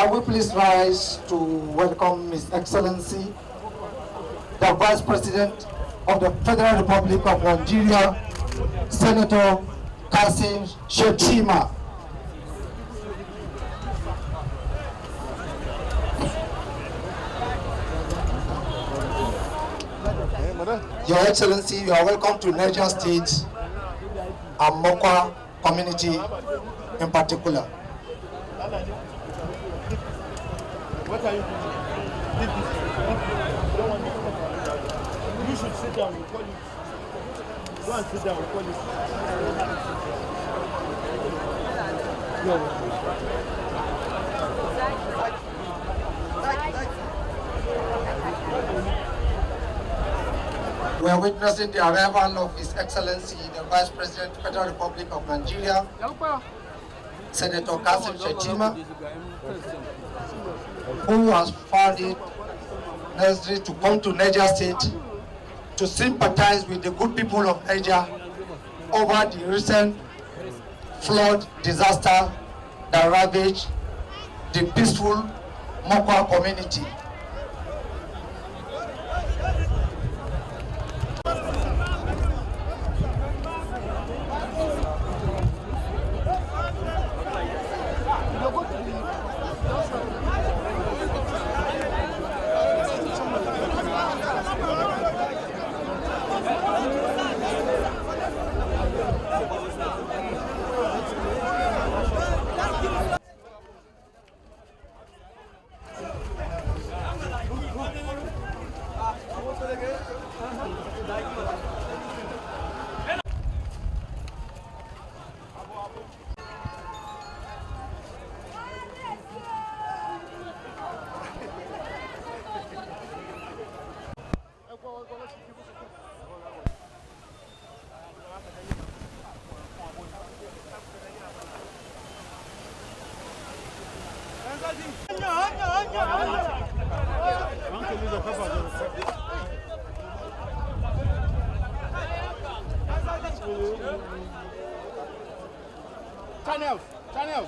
Can we please rise to welcome His Excellency, the Vice President of the Federal Republic of Nigeria, Senator Kashim Shettima. Your Excellency, you are welcome to Niger State and Mokwa community in particular. What are you doing? You should sit down, we'll call you. Go and sit down, we'll call you. We are witnessing the arrival of His Excellency, the Vice President, Federal Republic of Nigeria, Senator Kashim Shettima, who has found it necessary to come to Niger State to sympathize with the good people of Niger over the recent flood disaster that ravaged the peaceful Mokwa community. Channel.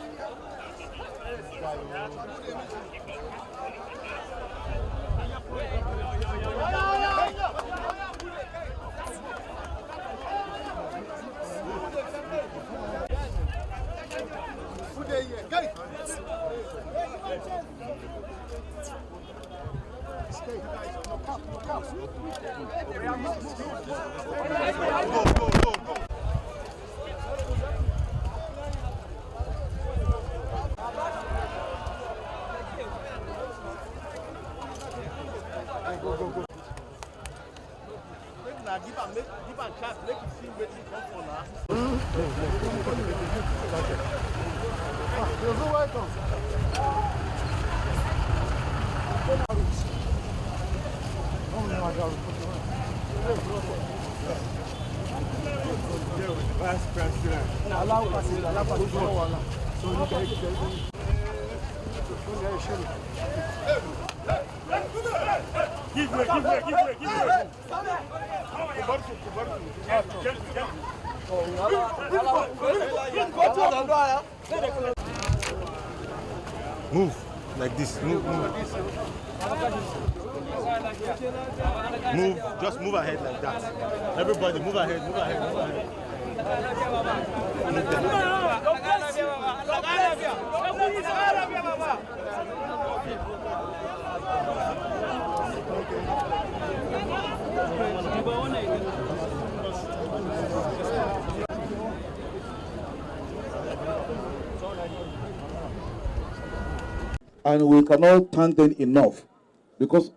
Vice President. Give way. Move like this. Move. Move. Just move ahead like that. Everybody, move ahead. And we cannot thank them enough, because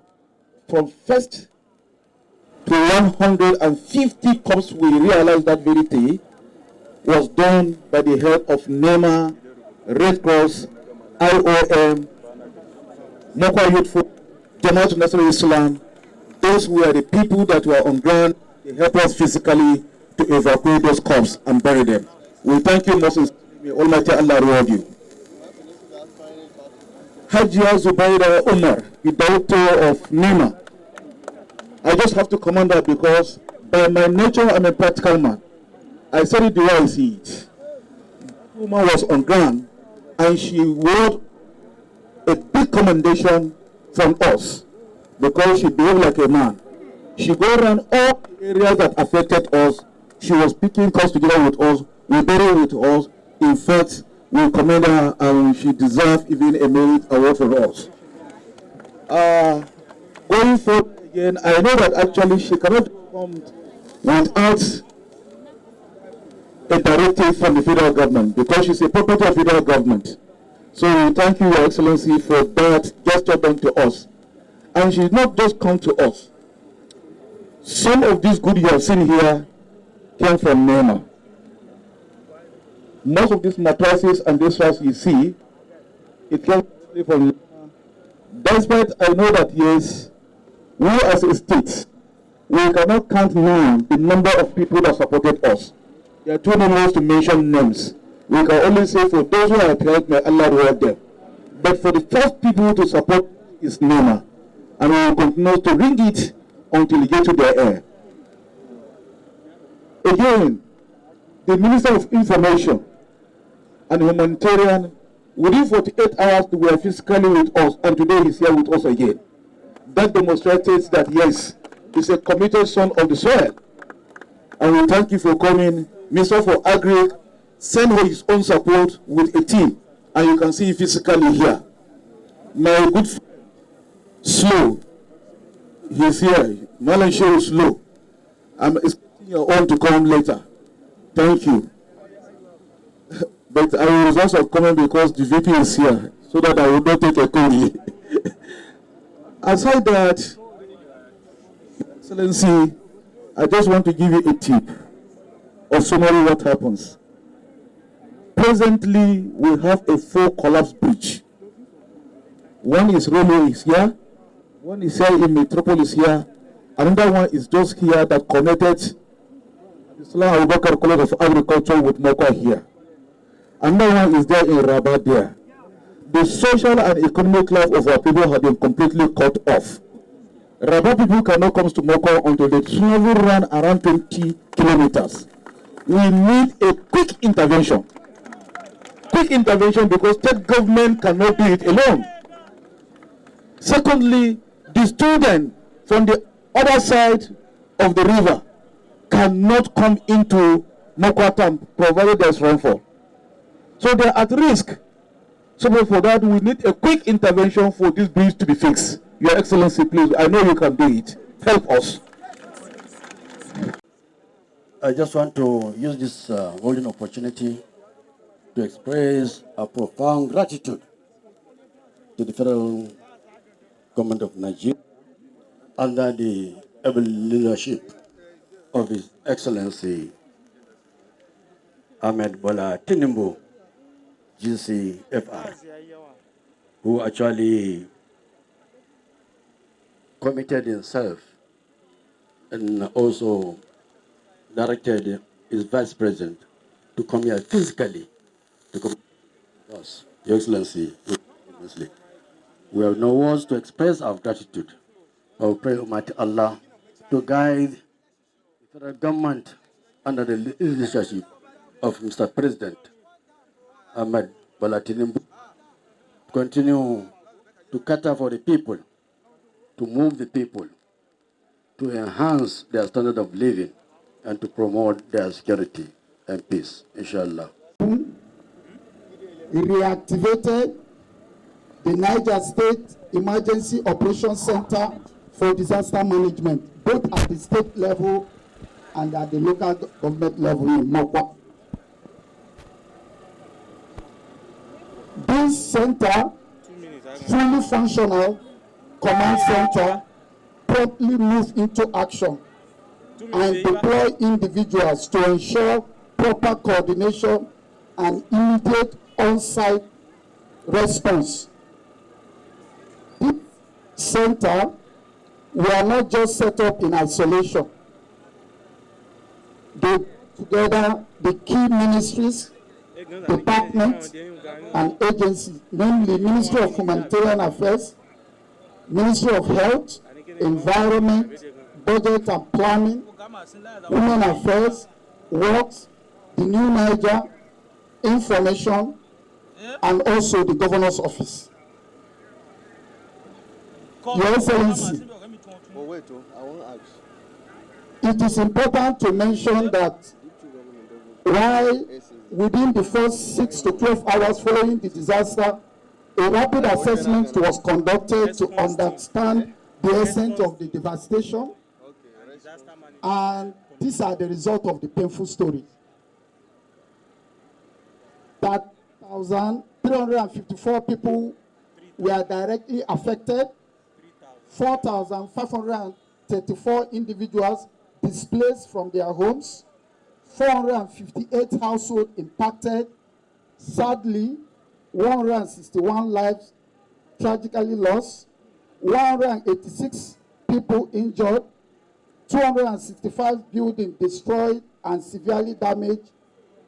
from first to 150 cups we realized that very day was done by the help of NEMA, Red Cross, IOM, Mokwa Youthful, Jamaat National Islam. Those were the people that were on ground. They helped us physically to evacuate those cups and bury them. We thank you most sincerely. May Almighty Allah reward you. Hajia Zubaida Umar, the daughter of Nima. I just have to comment that because by my nature I'm a practical man. I said it the way I see it. The woman was on ground and she wrote a big commendation from us because she behaved like a man. She go around all areas that affected us. She was picking costs together with us, rebelling with us. In fact, we commend her and she deserves even a merit award for us. Going forward again, I know that actually she cannot come without a directive from the federal government because she's a property of federal government. So we thank you, Your Excellency, for that gesture done to us. And she did not just come to us. Some of these goods you have seen here came from Naira. Most of these mattresses and this house you see, it came from Naira. Despite I know that yes, we as a state, we cannot count now the number of people that supported us. There are too many ways to mention names. We can only say for those who are helped, may Allah reward them. But for the first people to support is Naira. And we will continue to ring it until we get to their air. Again, the Minister of Information and Humanitarian, within 48 hours, they were physically with us, and today he's here with us again. That demonstrates that, yes, he's a committed son of the soil. And we thank you for coming. Minister for Agri sent his own support with a team, and you can see physically here. My good friend, Slow, he's here. Malan Shehu Slow. I'm expecting your own to come later. Thank you. But I was also coming because the VP is here, so that I will not take a call. Aside that, Excellency, I just want to give you a tip of summary what happens. Presently, we have a 4 collapsed bridge. One is railway is here, one is here in Metropolis here, another one is just here that connected Islam Abubakar College of Agriculture with Mokwa here. Another one is there in Rabat there. The social and economic life of our people have been completely cut off. Rabat people cannot come to Mokwa until they travel run around 20 kilometers. We need a quick intervention. Quick intervention because state government cannot do it alone. Secondly, the student from the other side of the river cannot come into Mokwa town provided there is rainfall. So they are at risk. So for that, we need a quick intervention for this bridge to be fixed. Your Excellency, please, I know you can do it. Help us. I just want to use this golden opportunity to express a profound gratitude to the federal government of Nigeria under the able leadership of His Excellency Ahmed Bola Tinubu, GCFR, who actually committed himself and also directed his vice president to come here physically to come to us. Your Excellency, we have no words to express our gratitude. I will pray Almighty Allah to guide the federal government under the leadership of Mr. President Ahmed Bola Tinubu to continue to cater for the people, to move the people, to enhance their standard of living, and to promote their security and peace, inshallah. He reactivated the Niger State Emergency Operations Center for Disaster Management, both at the state level and at the local government level in Mokwa. This center, fully functional command center, promptly moved into action and deploy individuals to ensure proper coordination and immediate on-site response. This center were not just set up in isolation. They together the key ministries, departments, and agencies, namely Ministry of Humanitarian Affairs, Ministry of Health, Environment, Budget and Planning, Women Affairs, Works, the New Niger, Information, and also the Governor's Office. Your Excellency, But wait, I want to ask. it is important to mention that while within the first 6 to 12 hours following the disaster, a rapid assessment was conducted to understand the extent of the devastation, and these are the result of the painful stories. That 1,354 people were directly affected, 4,534 individuals displaced from their homes, 458 households impacted. Sadly, 161 lives tragically lost, 186 people injured, 265 buildings destroyed and severely damaged,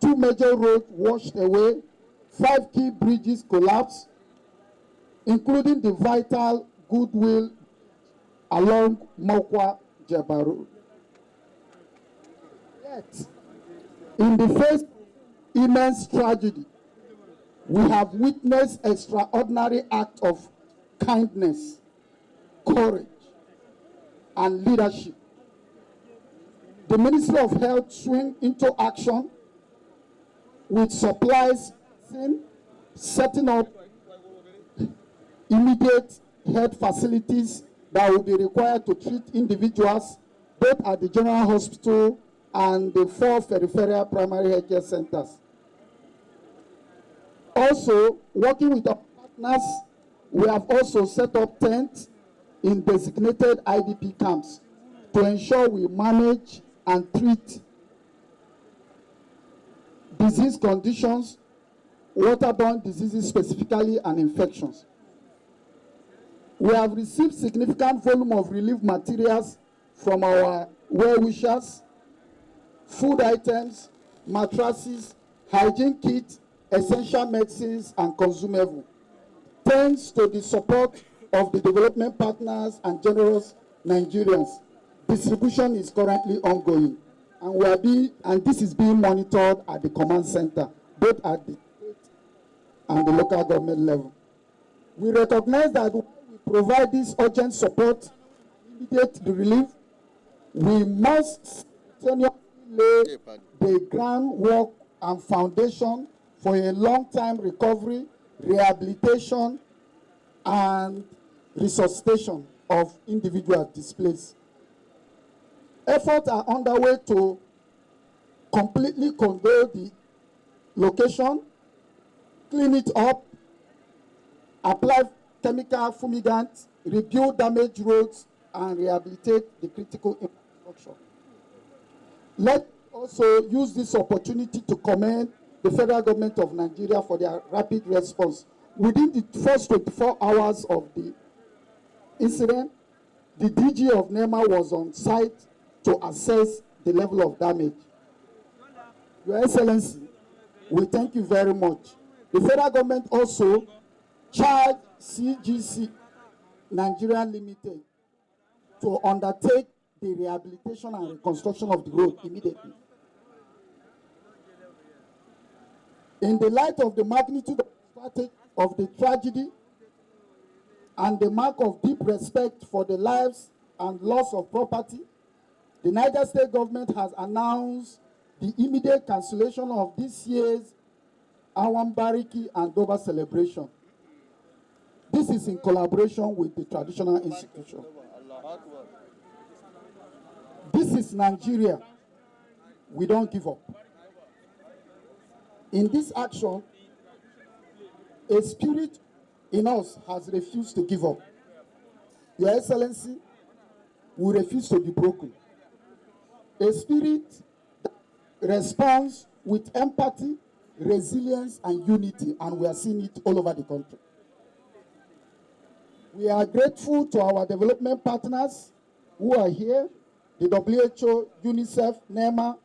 2 major roads washed away, 5 key bridges collapsed, including the vital Goodwill along Mokwa Jeba Road. Yet, in the face of immense tragedy, we have witnessed extraordinary acts of kindness, courage, and leadership. The Ministry of Health swing into action with supplies, setting up immediate health facilities that will be required to treat individuals both at the General Hospital and the 4 peripheral primary health care centers. Also, working with our partners, we have also set up tents in designated IDP camps to ensure we manage and treat disease conditions, waterborne diseases specifically, and infections. We have received significant volume of relief materials from our well-wishers, food items, mattresses, hygiene kits, essential medicines, and consumables. Thanks to the support of the development partners and generous Nigerians, distribution is currently ongoing, and this is being monitored at the command center, both at the state and the local government level. We recognize that when we provide this urgent support, immediate relief, we must continuously lay the groundwork and foundation for a long-time recovery, rehabilitation, and resuscitation of individuals displaced. Efforts are underway to completely control the location, clean it up, apply chemical fumigants, rebuild damaged roads, and rehabilitate the critical infrastructure. Let's also use this opportunity to commend the federal government of Nigeria for their rapid response. Within the first 24 hours of the incident, the DG of NEMA was on site to assess the level of damage. Your Excellency, we thank you very much. The federal government also charged CGC Nigeria Limited to undertake the rehabilitation and reconstruction of the road immediately. In the light of the magnitude of the tragedy and the mark of deep respect for the lives and loss of property, the Niger State government has announced the immediate cancellation of this year's Awambariki and Doba celebration. This is in collaboration with the traditional institution. This is Nigeria. We don't give up. In this action, a spirit in us has refused to give up. Your Excellency, we refuse to be broken. A spirit that responds with empathy, resilience, and unity, and we are seeing it all over the country. We are grateful to our development partners who are here, the WHO, UNICEF, NEMA,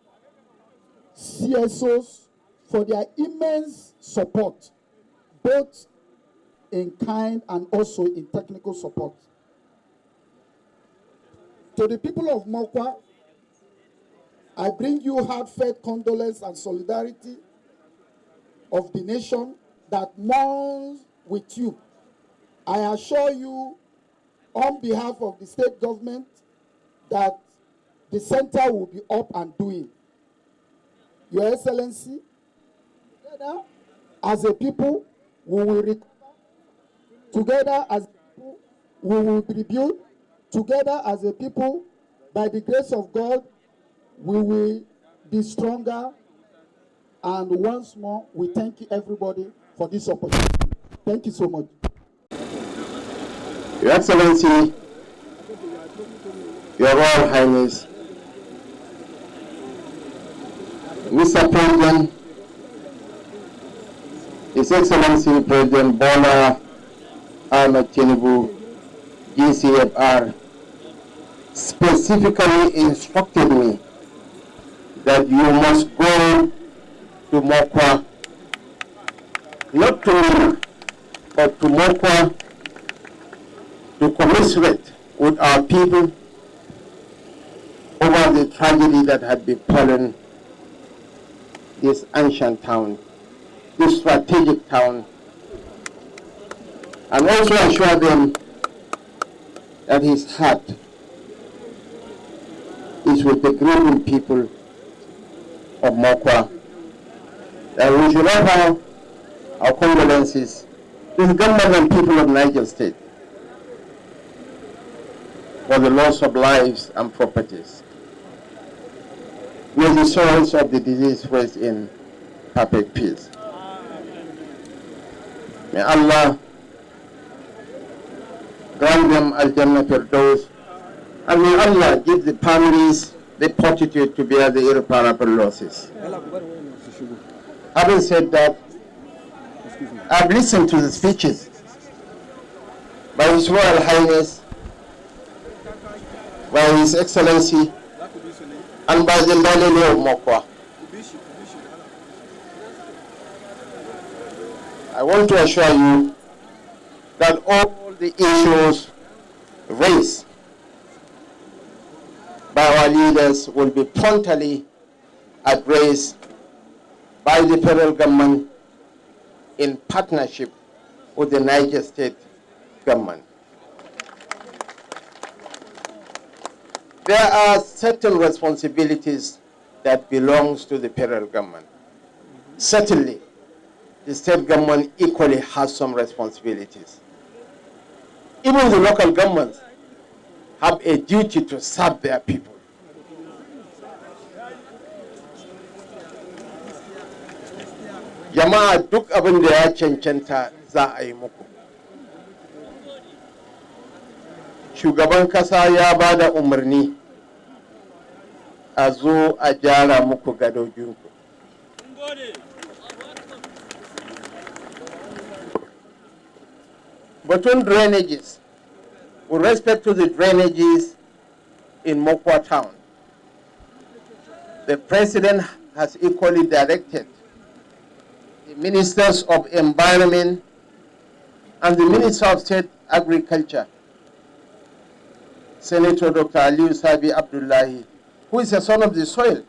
CSOs, for their immense support, both in kind and also in technical support. To the people of Mokwa, I bring you heartfelt condolence and solidarity of the nation that mourns with you. I assure you on behalf of the state government that the center will be up and doing. Your Excellency, together as a people, we will recover. Together as a people, we will rebuild. Together as a people, by the grace of God, we will be stronger. And once more, we thank you everybody for this opportunity. Thank you so much. Your Excellency, Your Royal Highness, Mr. President, His Excellency President Bola Ahmed Tinubu, GCFR, specifically instructed me that you must go to Mokwa, not to me, but to Mokwa, to commiserate with our people over the tragedy that had befallen this ancient town, this strategic town, and also assure them that his heart is with the grieving people of Mokwa, that we should offer our condolences to the government and people of Niger State for the loss of lives and properties. May the souls of the deceased rest in perfect peace. May Allah grant them Al-Jannah Firdaus, and may Allah give the families the fortitude to bear the irreparable losses. Having said that, I've listened to the speeches by His Royal Highness, by His Excellency, and by the Lalele of Mokwa. I want to assure you that all the issues raised by our leaders will be promptly addressed by the federal government in partnership with the Niger State government. There are certain responsibilities that belongs to the federal government. Certainly, the state government equally has some responsibilities. Even the local governments have a duty to serve their people. Jama'a duk abin da ya cancanta za a yi muku. Shugaban kasa ya ba da umarni a zo a gyara muku gadojinku. Batun drainages, with respect to the drainages in Mokwa town, the President has equally directed the Ministers of Environment and the Minister of State Agriculture, Senator Dr. Aliyu Sabi Abdullahi, who is a son of the soil,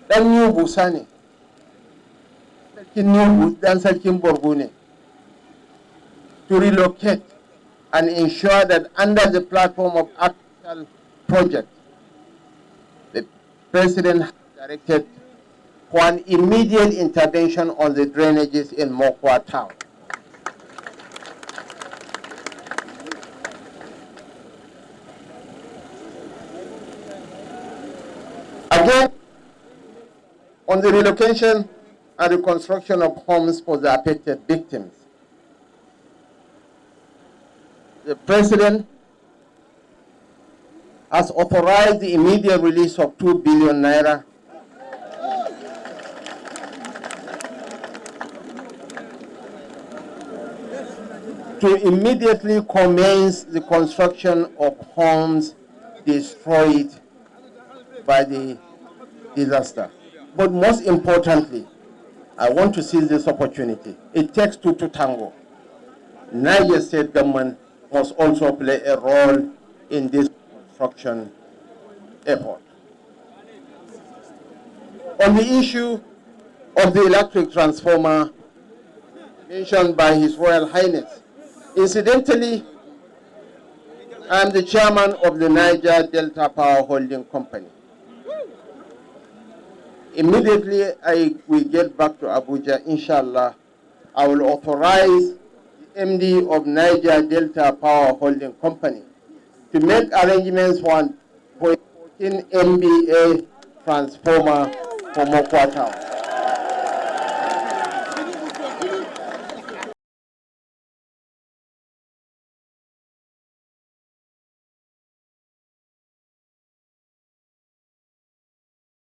dan New Busani, dan Sarkin Borgu ne, to relocate and ensure that under the platform of actual project, the President has directed for an immediate intervention on the drainages in Mokwa town. Again, on the relocation and reconstruction of homes for the affected victims, the President has authorized the immediate release of 2 billion Naira to immediately commence the construction of homes destroyed by the disaster. But most importantly, I want to seize this opportunity. It takes two to tango. Niger State government must also play a role in this construction effort. On the issue of the electric transformer mentioned by His Royal Highness, incidentally, I am the chairman of the Niger Delta Power Holding Company. Immediately we get back to Abuja, inshallah, I will authorize the MD of Niger Delta Power Holding Company to make arrangements for a 14 MVA transformer for Mokwa town.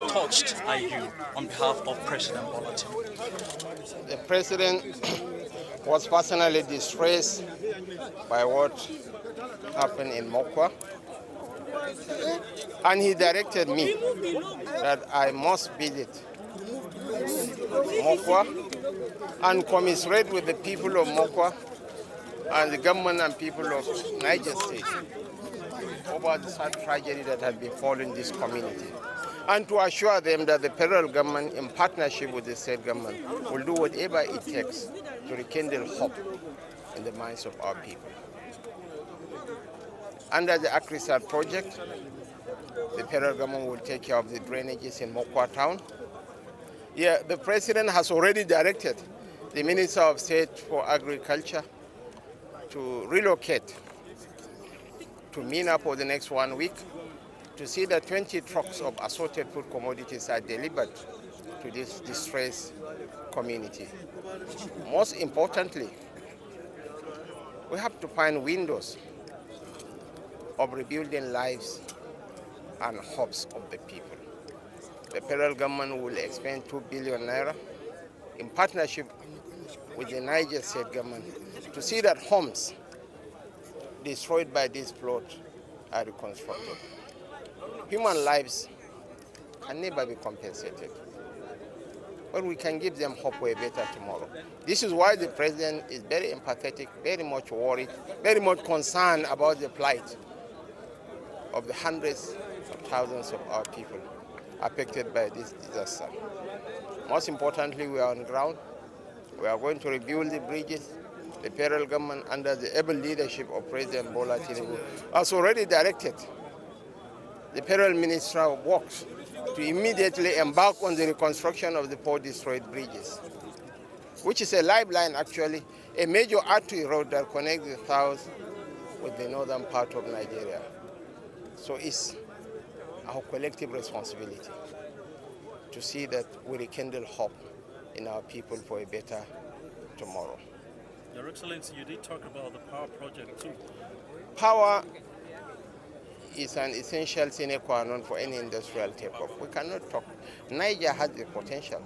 Touched are you on behalf of President Bola Tinubu? The president was personally distressed by what happened in Mokwa, and he directed me that I must visit Mokwa and commiserate with the people of Mokwa and the government and people of Niger State over the sad tragedy that had befallen this community, and to assure them that the federal government, in partnership with the state government, will do whatever it takes to rekindle hope in the minds of our people. Under the Akrisat project, the federal government will take care of the drainages in Mokwa town. Yeah, the president has already directed the Minister of State for Agriculture to relocate to Mina for the next 1 week to see that 20 trucks of assorted food commodities are delivered to this distressed community. Most importantly, we have to find windows of rebuilding lives and hopes of the people. The federal government will expend 2 billion naira in partnership with the Niger state government to see that homes destroyed by this flood are reconstructed. Human lives can never be compensated, but we can give them hope for a better tomorrow. This is why the president is very empathetic, very much worried, very much concerned about the plight of the hundreds of thousands of our people affected by this disaster. Most importantly, we are on ground. We are going to rebuild the bridges. The federal government, under the able leadership of President Bola Tinubu, has already directed the federal Minister of Works to immediately embark on the reconstruction of the 4 destroyed bridges, which is a lifeline, actually, a major artery road that connects the south with the northern part of Nigeria. So it's our collective responsibility to see that we rekindle hope in our people for a better tomorrow. Your Excellency, you did talk about the power project too. Power is an essential sine qua non for any industrial takeoff. We cannot talk. Niger has the potential.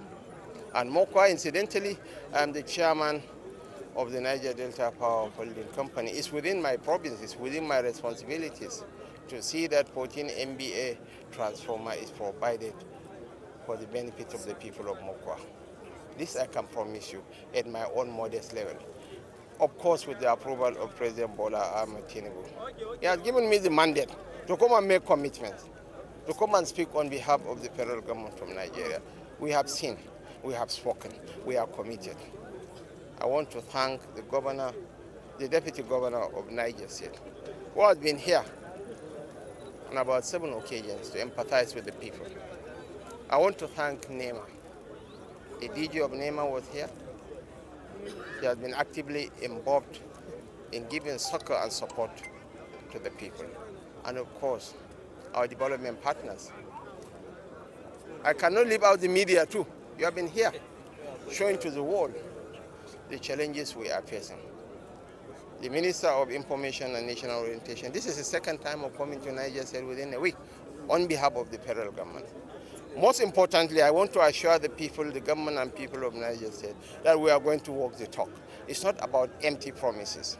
And Mokwa, incidentally, I'm the chairman of the Niger Delta Power Holding Company. It's within my province, it's within my responsibilities to see that 14 MVA transformer is provided for the benefit of the people of Mokwa. This I can promise you at my own modest level. Of course, with the approval of President Bola Tinubu. He has given me the mandate to come and make commitments, to come and speak on behalf of the federal government from Nigeria. We have seen, we have spoken, we are committed. I want to thank the governor, the deputy governor of Niger State, who has been here on about 7 occasions to empathize with the people. I want to thank NEMA. The DG of NEMA was here. He has been actively involved in giving succor and support to the people. And of course, our development partners. I cannot leave out the media too. You have been here, showing to the world the challenges we are facing. The Minister of Information and National Orientation, this is the second time of coming to Niger State within a week on behalf of the federal government. Most importantly, I want to assure the people, the government and people of Niger State, that we are going to walk the talk. It's not about empty promises.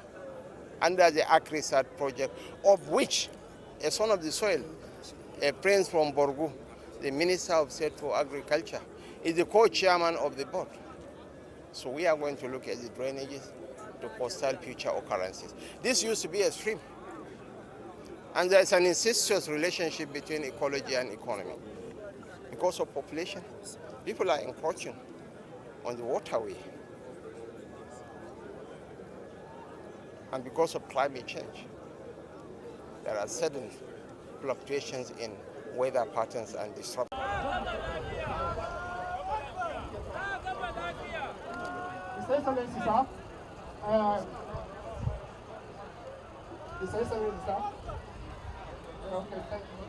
Under the Akrisat project, of which a son of the soil, a prince from Borgu, the Minister of State for Agriculture, is the co-chairman of the board. So we are going to look at the drainages to forestall future occurrences. This used to be a stream. And there's an incestuous relationship between ecology and economy. Because of population, people are encroaching on the waterway. And because of climate change, there are sudden fluctuations in weather patterns and disruptions. His Excellency, sir. His Excellency, sir. Okay, thank you.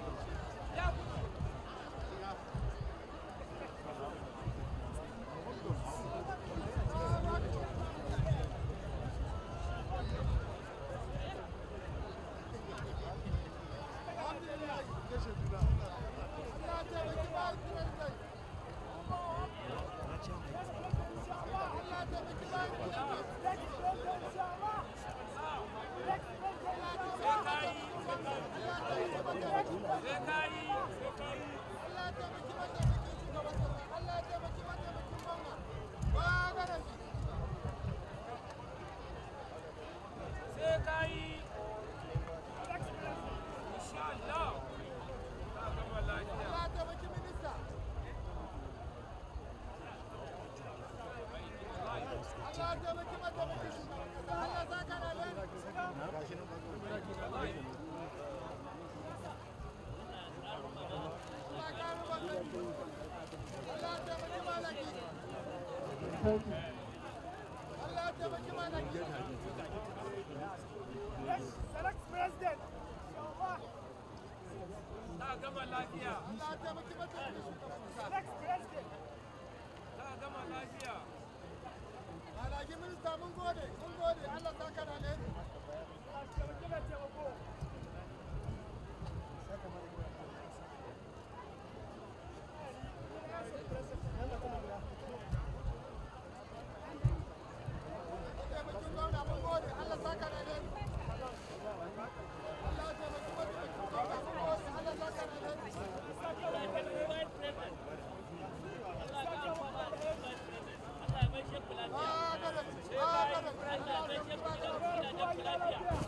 Select president. Select president. Alhaji minista mun gode, Allah saka da alheri. Allah